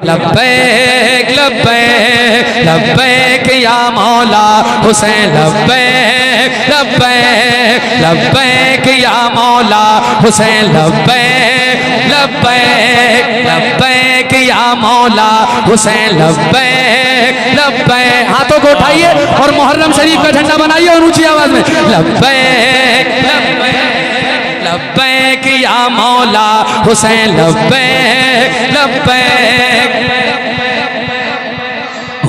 लब्बैक लब्बैक लब्बैक या मौला हुसैन लब्बैक लब्बैक लब्बैक या मौला हुसैन लब्बैक लब्बैक लब्बैक या मौला हुसैन लब्बैक लब्बैक। हाथों को उठाइए और मुहर्रम शरीफ का झंडा बनाइए और ऊंची आवाज में लब्बैक लब्बैक लब्बैक या मौला हुसैन लब्बैक लब्बैक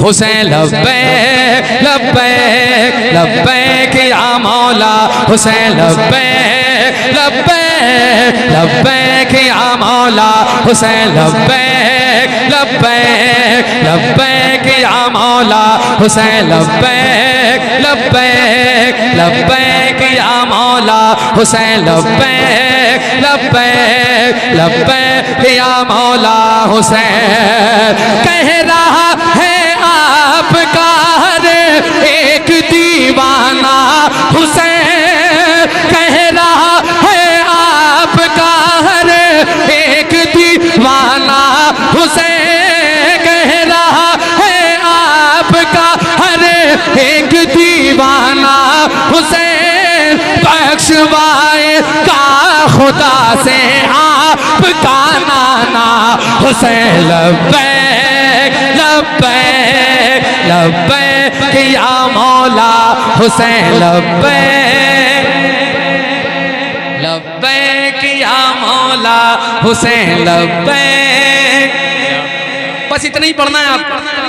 हुसैन लब्बैक लब्बैक लब्बैक या मौला हुसैन लब्बैक लब्बैक लब्बैक या मौला हुसैन लब्बैक लब्बैक लब्बैक या मौला हुसैन लब्बैक लब्बैक लब्बैक या मौला हुसैन लब्बैक लब्बैक लब्बैक या मौला हुसैन। कह रहा है आपका हर एक दीवाना हुसैन, कह रहा है आपका हर एक दीवाना हुसैन, कह रहा है आपका हर एक दीवाना हुसैन। बख्शवाए का खुदा से आपका नाना हुसैन लब्बैक लब्बैक लब्बैक या मौला हुसैन लब्बैक लब्बैक या मौला हुसैन लब्बैक। बस इतना ही पढ़ना है आप,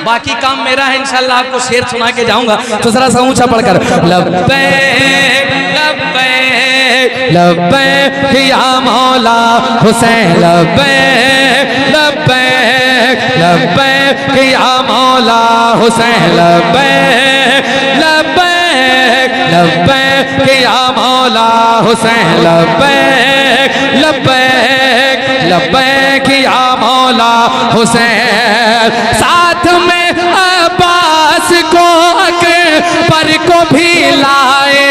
बाकी काम मेरा है। इंशाल्लाह आपको शेर सुना के जाऊंगा, तो जरा सा ऊंचा पढ़कर लब्बैक लब्बैक लब्बैक या मौला हुसैन लब्बैक लब्बैक लब्बैक या मौला हुसैन लब्बैक लब्बैक लब्बैक या मौला हुसैन लब्बैक लब्बैक लब्बैक या मौला हुसैन। साथ में अब्बास को अकबर को भी लाए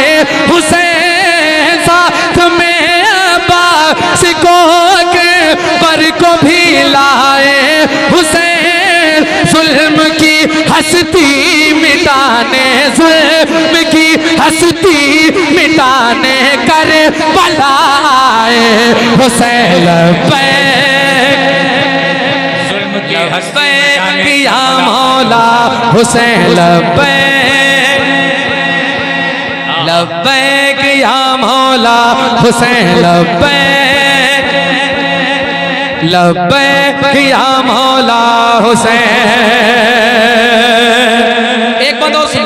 हुसैन, साथ में अब्बास को अकबर को भी लाए हुसैन। जुल्म की हस्ती मिटाने, जुल्म की हस्ती मिटाने कर बलाए हुसैन लब्बैक लब्बैक या मौला हुसैन लब्बैक लब्बैक या मौला हुसैन लब्बैक लब्बैक या मौला हुसैन। एक बात और सुन,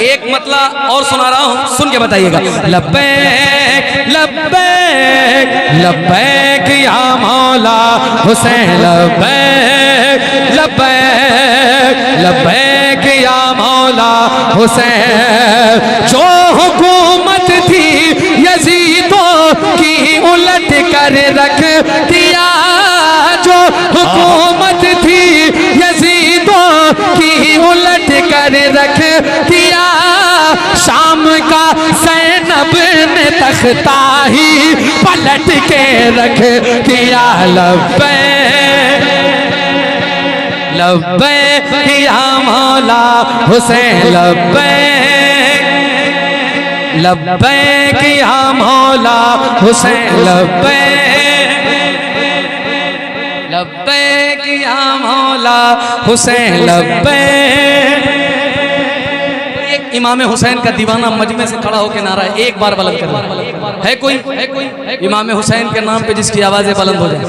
एक मतलब और सुना रहा हूं, सुन के बताइएगा। लब्बैक लब्बैक लब्बैक या मौला हुसैन लब्बैक लब्बैक लब्बैक या मौला हुसैन। जो हुकूमत थी यजीदों की उलट कर रख दिया, जो हुकूमत थी यजीदों की उलट कर रख दिया। शाम का ज़ैनब ने तख्ता ही पलट के रख दिया। लब्बैक लब्बैक या मौला हुसैन लब्बैक लब्बैक या मौला हुसैन लब्बैक लब्बैक या मौला हुसैन लब्बैक। इमाम हुसैन का दीवाना मजमे से खड़ा होकर नारा एक बार बुलंद कर है कोई इमाम हुसैन के नाम पे जिसकी आवाजें बुलंद हो जाए?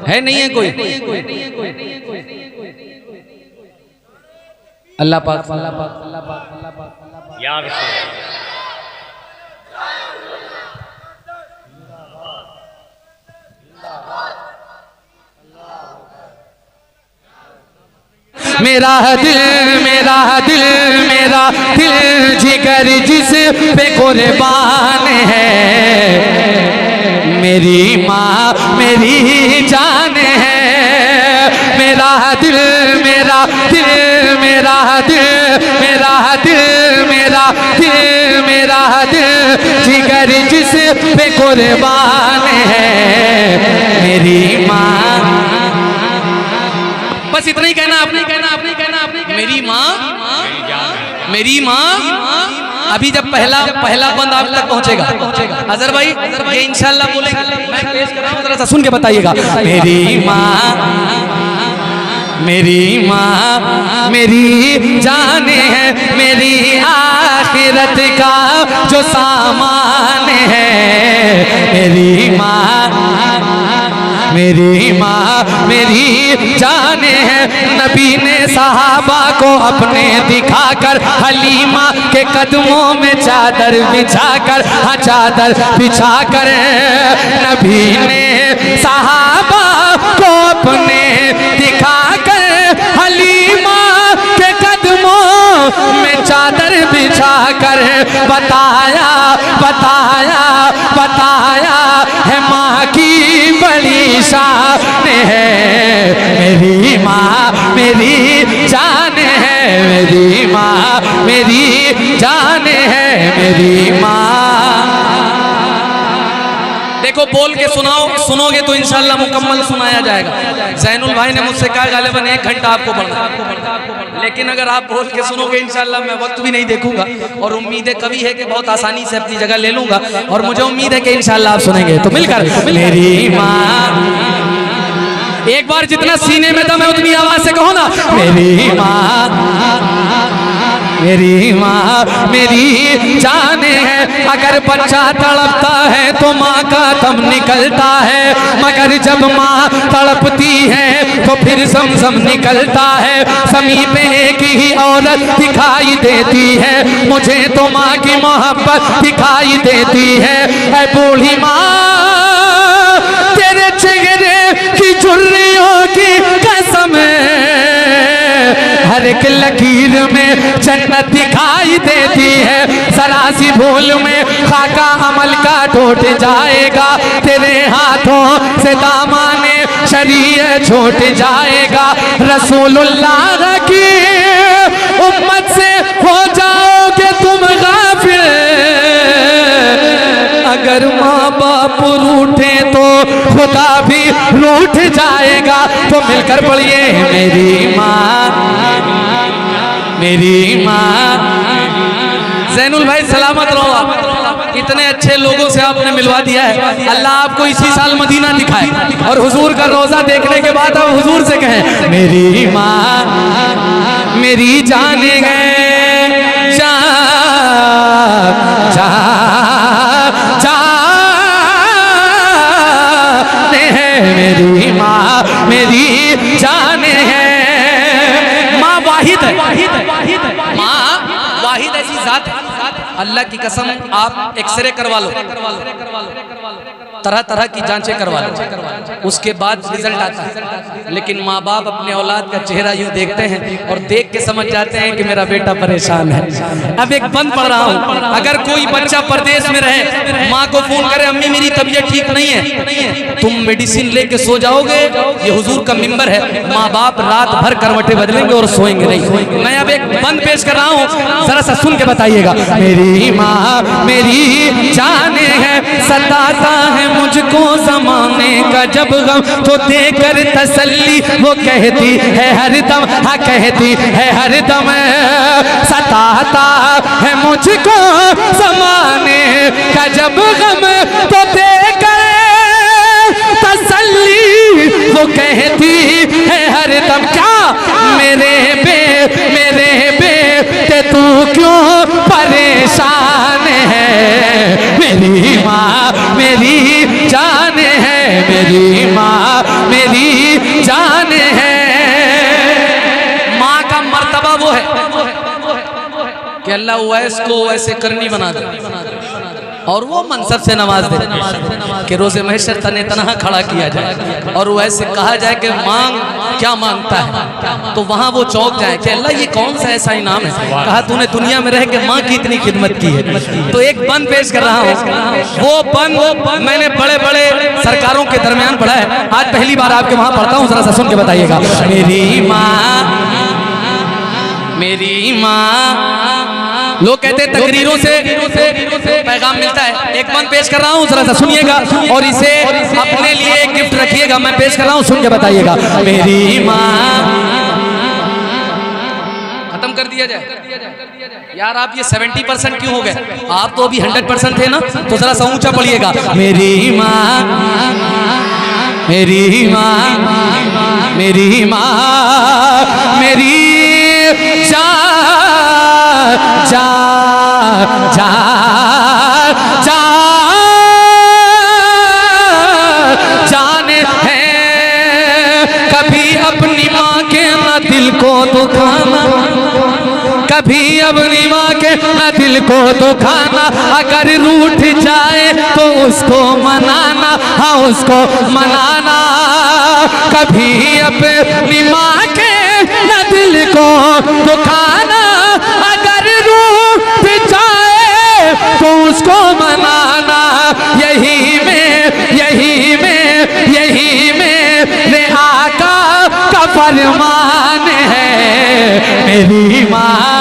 है नहीं है कोई? अल्लाह पाक या मेरा दिल मेरा दिल मेरा दिल जिगर जिस पे कुर्बान है, मेरी माँ मेरी जान है। मेरा दिल मेरा दिल मेरा दिल मेरा दिल मेरा दिल मेरा दिल जिगर जिस पे कुर्बान है, मेरी माँ बस इतना ही कहना आपने, मेरी माँ। अभी जब पहला बंद आप तक पहुंचेगा अजहर भाई, ये इंशाल्लाह बोलेंगे, मैं पेश कर रहा हूं, जरा सा सुन के बताइएगा। मेरी माँ मेरी जान है, मेरी आखिरत का जो सामान है। मेरी माँ मेरी जान है। नबी ने सहाबा को अपने दिखाकर हलीमा के कदमों में चादर बिछाकर, हाँ चादर बिछाकर, नबी ने सहाबा को अपने दिखाकर हलीमा के कदमों में चादर बिछाकर बताया है माँ की बड़ी शान है। मेरी माँ मेरी जान है, मेरी माँ मेरी जान है, मेरी माँ। देखो बोल के सुनोगे तो इंशाल्लाह मुकम्मल सुनाया जाएगा। जैनुल भाई ने मुझसे कहा गालिबन 1 घंटा आपको पढ़ना, लेकिन अगर आप बोल के सुनोगे इंशाल्लाह मैं वक्त भी नहीं देखूंगा, और उम्मीद कभी है कि बहुत आसानी से अपनी जगह ले लूंगा, और मुझे उम्मीद है कि इंशाल्लाह आप सुनेंगे। तो मिलकर मेरी माँ, एक बार जितना सीने में था मैं उतनी आवाज से कहो ना, मेरी माँ मेरी जान है। अगर बच्चा तड़पता है तो माँ का दम निकलता है, मगर जब माँ तड़पती है तो फिर समसम निकलता है। समीप एक ही औरत दिखाई देती है, मुझे तो माँ की मोहब्बत दिखाई देती है। ऐ बूढ़ी माँ तेरे चेहरे की झुर्रियों की कसम, हर एक लकीर में जन्नत दिखाई देती है। जरा सी भूल में खाका अमल का टूट जाएगा, तेरे हाथों से दामाने शरीयत छूट जाएगा। रसूलुल्लाह की उम्मत से हो जाओगे तुम गाफिल, अगर माँ बाप रूठे तो खुदा भी रूठ जाएगा। तो मिलकर पढ़िए, मेरी माँ। जैनुल भाई सलामत रहो आप, इतने अच्छे लोगों से आपने मिलवा दिया है। अल्लाह आपको इसी साल मदीना दिखाए, और हुजूर का रोजा देखने के बाद आप हुजूर से कहें, मेरी माँ मेरी जाने गए मेरी माँ मेरी जान है। माँ वाहिद है, माँ वाहिद ऐसी जात है, अल्लाह की कसम आप एक्सरे करवा लो, तरह तरह की जांचें करवा लो, उसके बाद रिजल्ट आता है। लेकिन माँ बाप अपने औलाद का चेहरा यूं देखते हैं और देख के समझ जाते हैं कि मेरा बेटा परेशान है। अब एक बंद पढ़ रहा हूँ, अगर कोई बच्चा परदेश में रहे, माँ को फोन करे, अम्मी मेरी तबीयत ठीक नहीं है, तुम मेडिसिन लेके सो जाओगे, ये हुजूर का मिंबर है, माँ बाप रात भर करवटे बदलेंगे और सोएंगे नहीं। मैं अब एक बंद पेश कर रहा हूँ, जरा सा सुन के बताइएगा। मेरी माँ मेरी जान है, सताता है मुझको ज़माने का जब गम, तो देकर तसल्ली वो कहती है हरदम, हाँ कहती है हरदम। सताता है मुझको ज़माने का जब गम, तो देकर तसल्ली वो कहती है हरदम। क्या मेरे बेटे तू क्यों परेशान है? मेरी माँ मेरी जान है, मेरी माँ मेरी जान है। माँ का मर्तबा वो है कि अल्लाह उवैस को वैसे करनी बना दे और वो मनसब से नवाज दे कि रोज़े महशर तने तनहा खड़ा किया जाए और वैसे कहा जाए कि मांग क्या मांगता है, तो वहाँ वो चौंक जाए कि अल्लाह ये कौन सा ऐसा इनाम है, कहा तूने दुनिया में रह के माँ की इतनी खिदमत की है। तो एक बंद पेश कर रहा हूँ, वो बंद मैंने बड़े बड़े सरकारों के दरमियान पढ़ा है, आज पहली बार आपके वहाँ पढ़ता हूँ, जरा सा सुन के बताइएगा। मेरी माँ, लोग कहते हैं तकरीरों से पैगाम मिलता है, एक बंद पेश कर रहा हूँ, जरा सा सुनिएगा और इसे अपने लिए गिफ्ट रखिएगा। मैं पेश कर रहा हूँ, सुन के बताइएगा। मेरी माँ कर दिया जाए? यार आप ये 70% क्यों हो गए? आप तो अभी 100% थे ना, तो जरा सा ऊंचा पढ़िएगा। मेरी माँ, मेरी माँ, मेरी माँ, मेरी जान, जान, जान है। कभी अपनी माँ के ना दिल को दुखाना, कभी अपनी माँ के ना दिल को दुखाना, अगर रूठ जाए तो उसको मनाना, हाँ उसको मनाना। कभी अपनी माँ के ना दिल को दुखाना, अगर रूठ जाए तो उसको मनाना। यही में रे आका का फरमान है। मेरी माँ,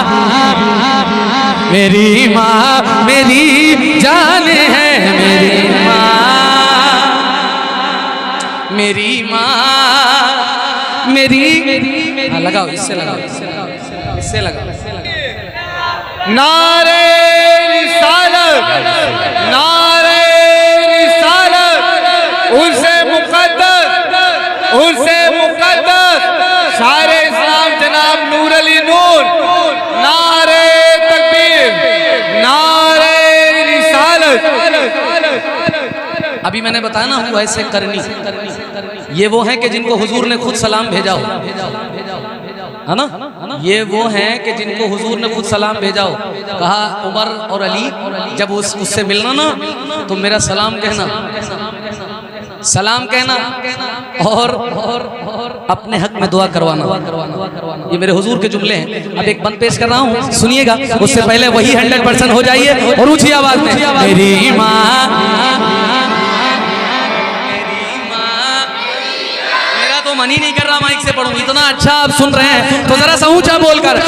मेरी माँ, मेरी जान है। मेरी माँ, मेरी माँ, मेरी लगाओ, इससे लगाओ, इससे लगाओ। नारे रिसालत, नारे रिसालत, उनसे मुक़द्दस, उनसे मुक़द्दस सारे इस्लाम जनाब नूर अली नूर। नारे तकबीर, नारे रिसालत। अभी मैंने बताया ना हुआ ऐसे करनी, ये वो हैं कि जिनको हुजूर ने खुद सलाम भेजा हो, है ना? ये वो हैं कि जिनको हुजूर ने खुद सलाम भेजा हो। कहा उमर और अली जब उससे मिलना ना तो मेरा सलाम कहना, सलाम कहना और अपने हक में दुआ करवाना। ये मेरे हुजूर के जुमले हैं। अब एक बंद पेश कर रहा हूँ, सुनिएगा। उससे पहले वही 100% हो जाइए और ऊंची आवाज में। मेरी माँ, मन ही नहीं कर रहा माइक से पढ़ूं, इतना अच्छा आप सुन रहे हैं तो जरा सा ऊंचा बोलकर।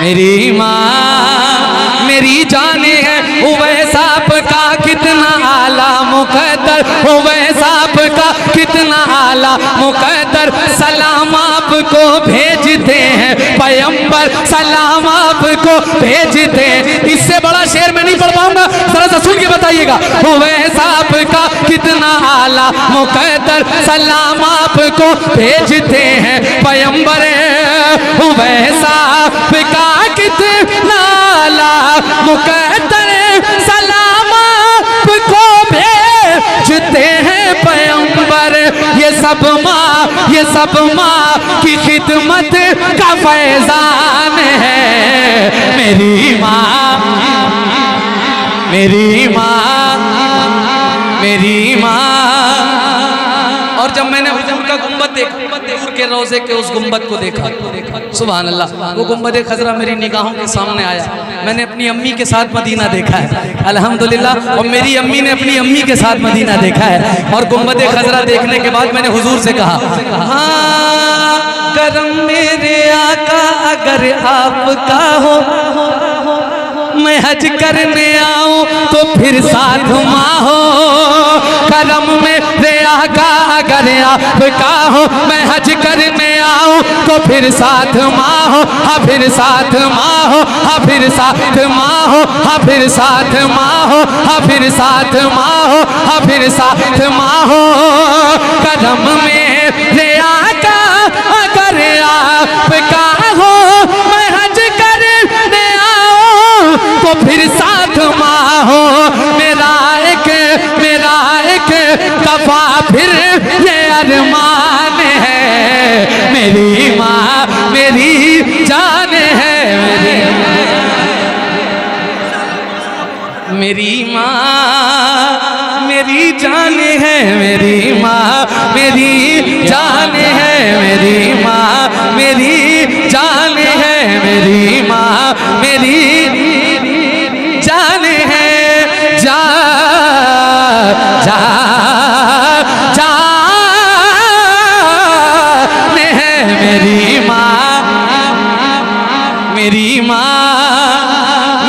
मेरी माँ, मेरी जाने है उवैस आपका कितना आला मुकद्दर, उवैस आपका कितना आला मुकद्दर। सलाम आपको भेजते हैं पैगंबर, सलाम आपको भेजते हैं। इससे बड़ा शेर मैं नहीं पढ़ पाऊंगा, जरा सा सुन के बताइएगा। उवैस आपका कितना आला मुकद्दर, सलाम आपको भेजते हैं पैगंबर। उवैस आपका कितना आला मुकद्दर, सलाम आपको भेजते हैं पैगंबर। ये सब माँ की खिदमत का फैजान है। मेरी माँ, मेरी माँ, मेरी माँ। और जब मैंने हुजूर का गुंबद देखा, हुजूर के रोज़े के उस गुंबद को देखा, सुभान अल्लाह, वो गुंबद खजरा मेरी निगाहों के सामने आया। मैंने अपनी अम्मी के साथ मदीना देखा है, अल्हम्दुलिल्लाह। और मेरी अम्मी ने अपनी अम्मी के साथ मदीना देखा है। और गुंबद खजरा देखने के बाद मैंने हुजूर से कहा, हाँ करम मेरे आका अगर आपका हो, मैं हज करने आऊं तो फिर साथ माँ हो। करम मेरे आका अगर आपका हो, मैं हज करने आऊं तो फिर साथ माँ हो, हाँ फिर साथ माँ हो, हाँ फिर साथ माँ हो, हाँ फिर साथ माँ हो, हाँ फिर साथ माँ हो, हाँ फिर साथ माँ हो। करम मेरे आका अगर आपका हो, मैं हज करने आऊं तो फिर साथ माँ हो। मेरा एक दफा फिर ये अरमान है। मेरी माँ, मेरी जान है। मेरी माँ, मेरी जान है। मेरी माँ, मेरी जान है। मेरी माँ, मेरी जान है। मेरी माँ, मेरी जान है। जान है मेरी माँ, मेरी माँ,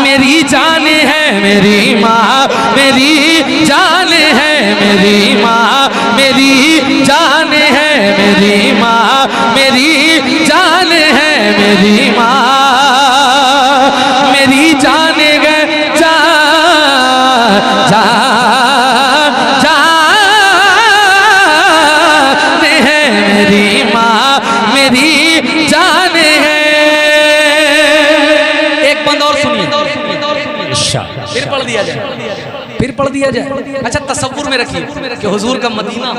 मेरी जान है। मेरी माँ, मेरी जान है। मेरी माँ, मेरी जान है। मेरी माँ, मेरी जान दिया जाए। अच्छा तसव्वुर में रखिए कि हुजूर का मदीना,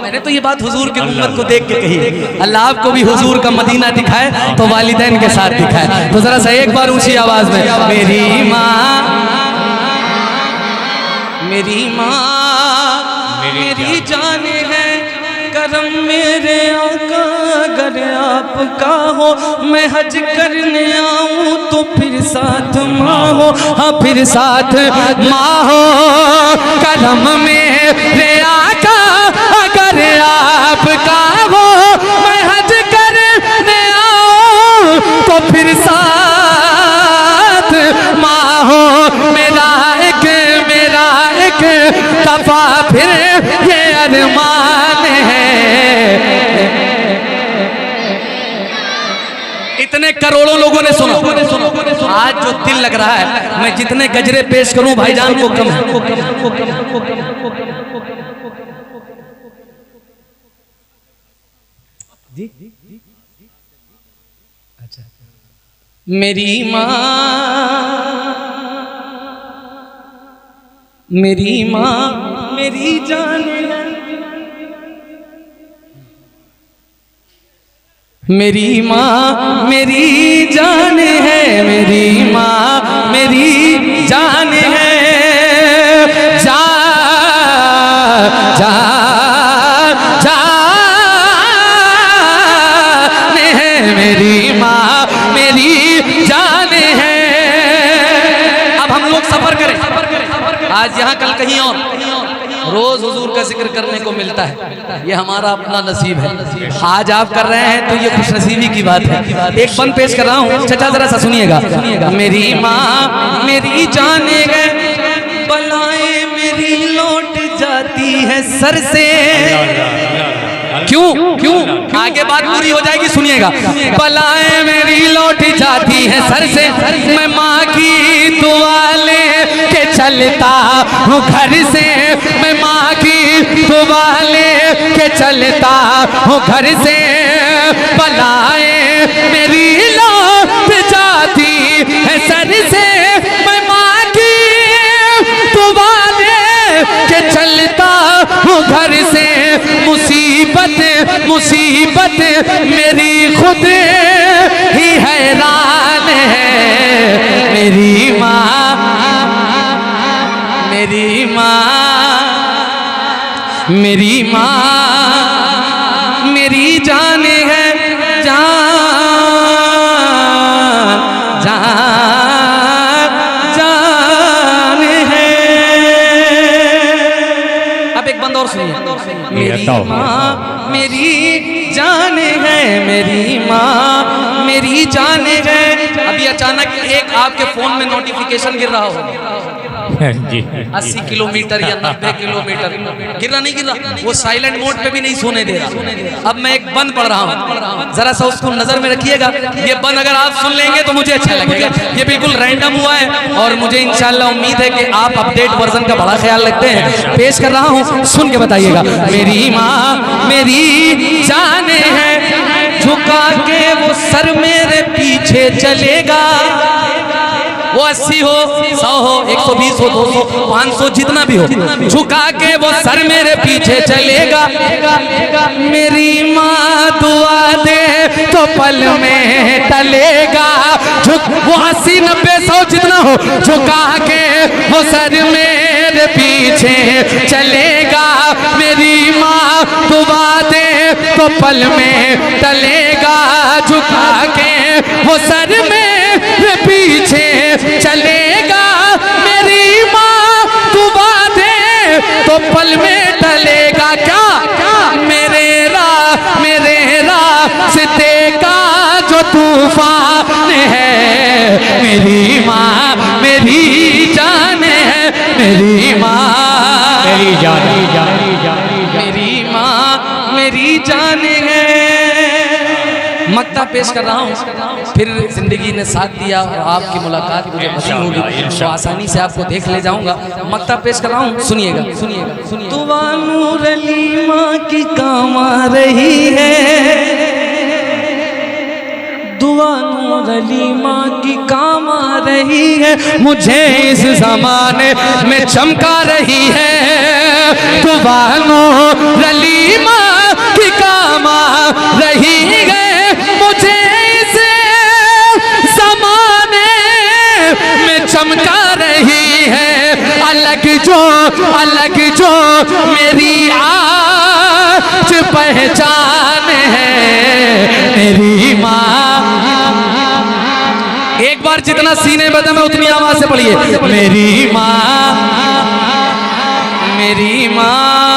मैंने तो ये बात हुजूर की उम्मत को देख के कही, अल्लाह आपको भी हुजूर का मदीना दिखाए तो वालिदैन के साथ दिखाए। तो जरा सा एक बार ऊंची आवाज में, मेरी माँ मेरी माँ मेरी जान है, करम मेरे आका अगर आपका हो, मैं हज करने आऊं तो फिर साथ माँ हो, हाँ फिर साथ माँ हो। करम मेरे आका अगर आपका हो, मैं हज करने आऊं तो फिर साथ माँ हो। मेरा एक दफा फिर ये अरमान है। इतने करोड़ों लोगों ने सुना, आज जो दिल लग रहा है, मैं जितने गजरे पेश करूं भाईजान को कम है। अच्छा मेरी माँ मेरी जान है, मेरी माँ मेरी जान है, मेरी माँ मेरी जान है। जा जा जान है, मेरी माँ मेरी जान है। अब हम लोग सफर करें, आज यहाँ कल कहीं और, रोज हुजूर का जिक्र करने को मिलता है, ये हमारा अपना नसीब है। आज आप कर रहे हैं तो ये खुशनसीबी की बात है। एक बंद पेश कर रहा हूँ, चाचा जरा सा सुनिएगा। मेरी माँ मेरी जाने गए, बलाएं मेरी लौट जाती है सर से। क्यों क्यों आगे बात पूरी हो जाएगी, सुनिएगा। बलाएं मेरी लौट जाती है सर से, मैं माँ की दुआ लेके चलता हूँ घर से, मैं माँ की दुआ लेके चलता हूँ घर से। बलाएं मेरी लौट जाती है सर से, मैं माँ की दुआ लेके चलता हूँ घर से। मुसीबत मेरी खुद ही हैरान है। मेरी माँ मेरी माँ मेरी जान है, जान है। अब एक बंद और सुनिए। मेरी माँ मेरी जान है, मेरी माँ मेरी जान है। अभी अचानक एक आपके फोन में नोटिफिकेशन गिर रहा हो जी 80 किलोमीटर या 90 किलोमीटर, गिर रहा नहीं गिर रहा, वो साइलेंट मोड पे भी नहीं सोने दे रहा। अब मैं एक बंद पढ़ रहा हूँ, जरा सा उसको नजर में रखिएगा। ये बंद अगर आप सुन लेंगे तो मुझे अच्छा लगेगा। ये बिल्कुल रैंडम हुआ है और मुझे इंशाल्लाह उम्मीद है कि आप अपडेट वर्जन का बड़ा ख्याल रखते हैं। पेश कर रहा हूँ, सुन के बताइएगा। मेरी माँ मेरी जान है, झुका के वो सर मेरे पीछे चलेगा। वो 80 हो, 100 हो, 120 हो, 200, 500 जितना भी हो, झुका के वो सर मेरे पीछे चलेगा। मेरी माँ दुआ दे तो पल में टलेगा। वो 80, 90, 100 जितना हो, झुका के वो सर मेरे पीछे चलेगा। मेरी माँ दुआ दे तो पल में टलेगा। झुका के वो सर मेरे पीछे चलेगा। मेरी माँ दुआ दे तो पल में टलेगा। क्या मेरे रास्ते का जो तूफान है, मेरी माँ मेरी जान है, मेरी माँ मेरी जान मेरी माँ मेरी जान है। मक्ता पेश कर रहा हूँ, फिर जिंदगी ने साथ दिया और आपकी मुलाकात मुझे बची होगी तो आसानी से आपको देख ले जाऊंगा। मक्ता पेश कर रहा हूँ, सुनिएगा। दुआ नूर अली माँ की काम आ रही है, दुआ नूर अली माँ की काम आ रही है, मुझे इस जमाने में चमका रही है। दुबानो रलीमा की कामा रही है, मुझे इस जमाने में चमका रही है। अलग जो मेरी आज पहचान है, मेरी माँ। एक बार जितना सीने में दम है उतनी आवाज से पढ़िए, मेरी माँ, मेरी माँ।